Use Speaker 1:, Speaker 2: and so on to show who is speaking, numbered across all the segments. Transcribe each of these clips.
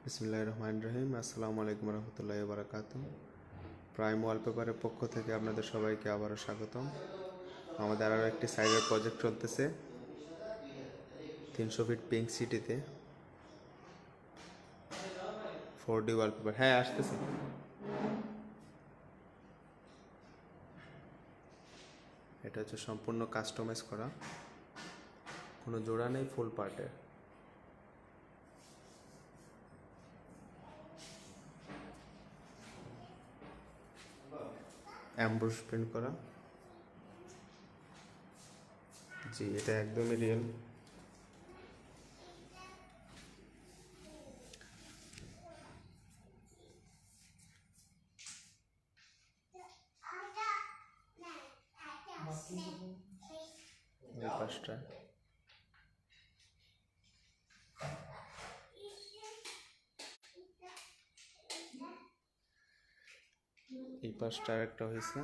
Speaker 1: বিসমিল্লাহির রহমানির রহিম। আসসালামু আলাইকুম রহমতুল্লাহি ওয়া বারাকাতুহু। প্রাইম ওয়ালপেপারের পক্ষ থেকে আপনাদের সবাইকে আবারও স্বাগতম। আমাদের আরও একটি সাইডের প্রজেক্ট চলতেছে 300 ফিট পিঙ্ক সিটিতে 4D ওয়ালপেপার। হ্যাঁ, আসতেছে। এটা হচ্ছে সম্পূর্ণ কাস্টমাইজ করা, কোনো জোড়া নেই, ফুল পার্টের। অ্যাম্বুশ প্রিন্ট করা। জি, এটা একদমই রিয়েল। এই পাশটা এই পাশটা আরেকটা হয়েছে।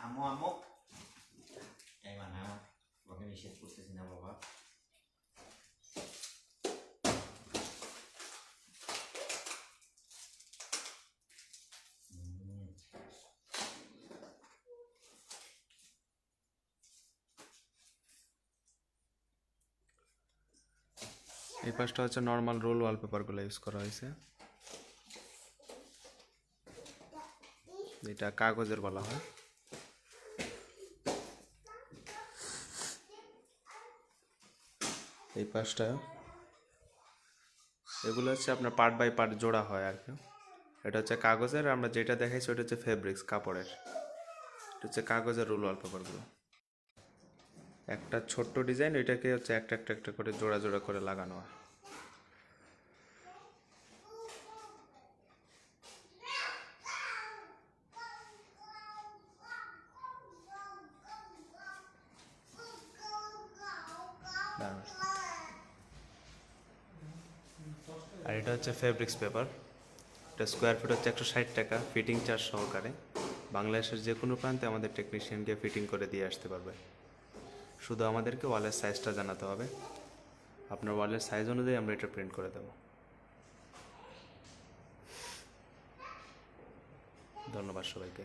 Speaker 2: Amo, এই মানে ওকে নিষেধ করতেছি না বাবা।
Speaker 1: এই পাশটা হচ্ছে নর্মাল রোল ওয়ালপেপারগুলো ইউজ করা হয়েছে। এটা কাগজের বলা হয়। এই পাশটা এগুলো হচ্ছে আপনার পার্ট বাই পার্ট জোড়া হয় আর কি। এটা হচ্ছে কাগজের, আমরা যেটা দেখাইছি ওটা হচ্ছে ফেব্রিক্স, কাপড়ের। এটা হচ্ছে কাগজের রোল ওয়ালপেপারগুলো। একটা ছোট্ট ডিজাইন, ওইটাকে হচ্ছে একটা একটা একটা করে জোড়া জোড়া করে লাগানো হয়। আর এটা হচ্ছে ফেব্রিক্স পেপার। এটা স্কোয়ার ফিট হচ্ছে 160 টাকা, ফিটিং চার্জ সহকারে। বাংলাদেশের যে কোনো প্রান্তে আমাদের টেকনিশিয়ান গিয়ে ফিটিং করে দিয়ে আসতে পারবে। শুধু আমাদেরকে ওয়ালের সাইজটা জানাতে হবে। আপনার ওয়ালের সাইজ অনুযায়ী আমরা এটা প্রিন্ট করে দেবো। ধন্যবাদ সবাইকে।